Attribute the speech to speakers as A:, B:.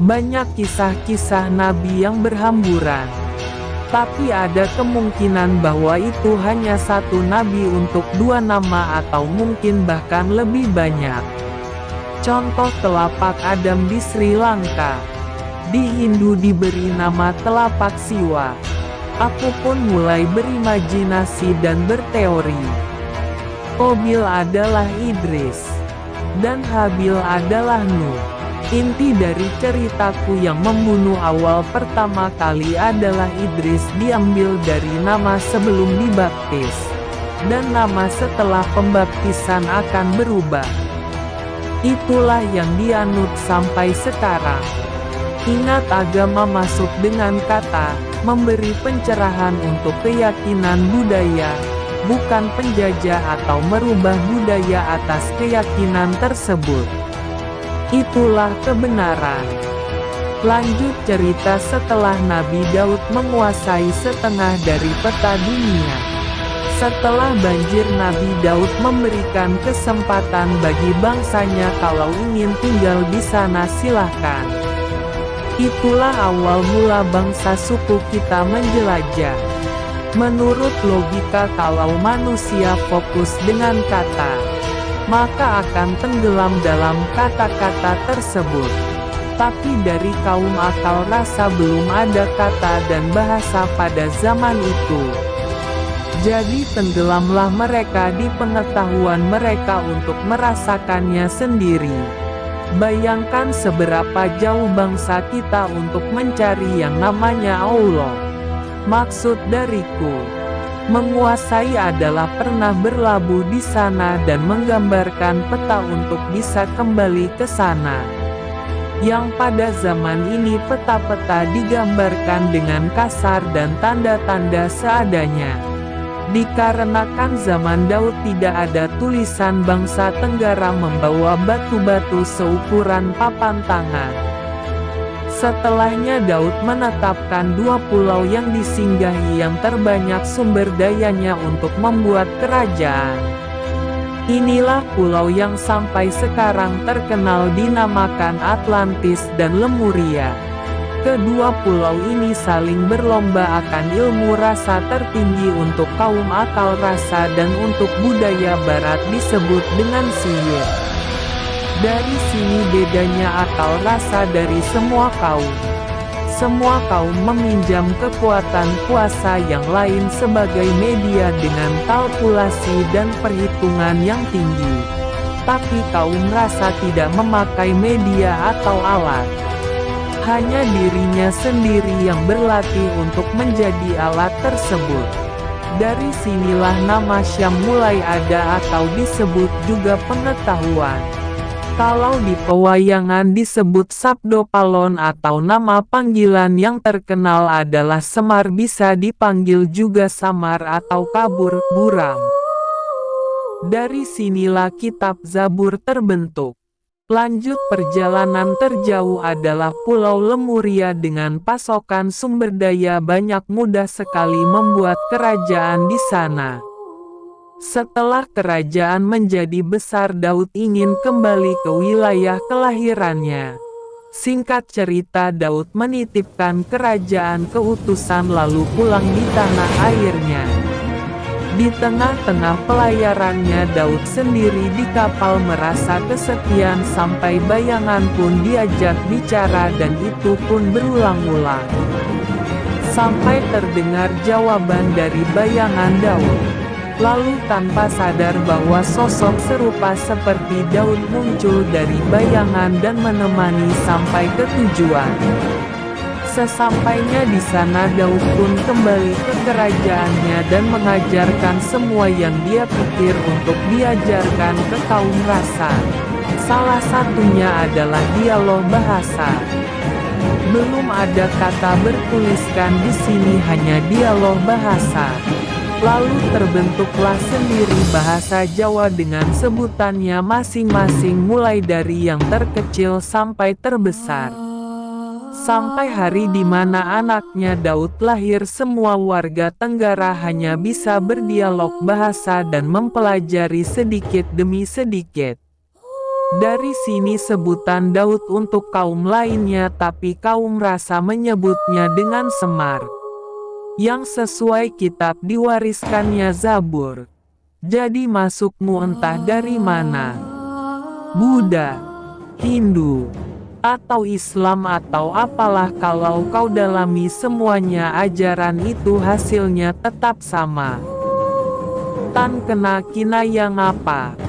A: Banyak kisah-kisah nabi yang berhamburan. Tapi ada kemungkinan bahwa itu hanya satu nabi untuk dua nama atau mungkin bahkan lebih banyak. Contoh telapak Adam di Sri Lanka. Di Hindu diberi nama telapak Siwa. Aku pun mulai berimajinasi dan berteori. Qabil adalah Idris. Dan Habil adalah Nuh. Inti dari ceritaku yang membunuh awal pertama kali adalah Idris diambil dari nama sebelum dibaptis. Dan nama setelah pembaptisan akan berubah. Itulah yang dianut sampai sekarang. Ingat, agama masuk dengan kata, memberi pencerahan untuk keyakinan budaya, bukan penjajah atau merubah budaya atas keyakinan tersebut. Itulah kebenaran. Lanjut cerita. Setelah Nabi Daud menguasai setengah dari peta dunia. Setelah banjir, Nabi Daud memberikan kesempatan bagi bangsanya, kalau ingin tinggal di sana silahkan. Itulah awal mula bangsa suku kita menjelajah. Menurut logika, kalau manusia fokus dengan kata, maka akan tenggelam dalam kata-kata tersebut. Tapi dari kaum akal rasa belum ada kata dan bahasa pada zaman itu. Jadi tenggelamlah mereka di pengetahuan mereka untuk merasakannya sendiri. Bayangkan seberapa jauh bangsa kita untuk mencari yang namanya Allah. Maksud dariku, menguasai adalah pernah berlabuh di sana dan menggambarkan peta untuk bisa kembali ke sana. Yang pada zaman ini peta-peta digambarkan dengan kasar dan tanda-tanda seadanya. Dikarenakan zaman Daud tidak ada tulisan, bangsa Tenggara membawa batu-batu seukuran papan tangan. Setelahnya Daud menetapkan 2 pulau yang disinggahi yang terbanyak sumber dayanya untuk membuat kerajaan. Inilah pulau yang sampai sekarang terkenal dinamakan Atlantis dan Lemuria. Kedua pulau ini saling berlomba akan ilmu rasa tertinggi untuk kaum akal rasa dan untuk budaya barat disebut dengan sihir. Dari sini bedanya akal rasa dari semua kaum. Semua kaum meminjam kekuatan kuasa yang lain sebagai media dengan kalkulasi dan perhitungan yang tinggi. Tapi kaum rasa tidak memakai media atau alat. Hanya dirinya sendiri yang berlatih untuk menjadi alat tersebut. Dari sinilah nama Syam mulai ada atau disebut juga pengetahuan. Kalau di pewayangan disebut Sabdo Palon atau nama panggilan yang terkenal adalah Semar, bisa dipanggil juga Samar atau Kabur, buram. Dari sinilah kitab Zabur terbentuk. Lanjut perjalanan terjauh adalah Pulau Lemuria dengan pasokan sumber daya banyak, mudah sekali membuat kerajaan di sana. Setelah kerajaan menjadi besar, Daud ingin kembali ke wilayah kelahirannya. Singkat cerita, Daud menitipkan kerajaan ke utusan lalu pulang di tanah airnya. Di tengah-tengah pelayarannya, Daud sendiri di kapal merasa kesepian sampai bayangan pun diajak bicara, dan itu pun berulang-ulang. Sampai terdengar jawaban dari bayangan Daud. Lalu tanpa sadar bahwa sosok serupa seperti Daud muncul dari bayangan dan menemani sampai ke tujuan. Sesampainya di sana, Daud pun kembali ke kerajaannya dan mengajarkan semua yang dia pikir untuk diajarkan ke kaum rasa. Salah satunya adalah dialog bahasa. Belum ada kata bertuliskan di sini, hanya dialog bahasa. Lalu terbentuklah sendiri bahasa Jawa dengan sebutannya masing-masing, mulai dari yang terkecil sampai terbesar. Sampai hari di mana anaknya Daud lahir, semua warga Tenggara hanya bisa berdialog bahasa dan mempelajari sedikit demi sedikit. Dari sini sebutan Daud untuk kaum lainnya, tapi kaum rasa menyebutnya dengan Semar, yang sesuai kitab diwariskannya Zabur. Jadi masukmu entah dari mana, Buddha, Hindu, atau Islam atau apalah, kalau kau dalami semuanya ajaran itu hasilnya tetap sama. Tan kena kinayang apa?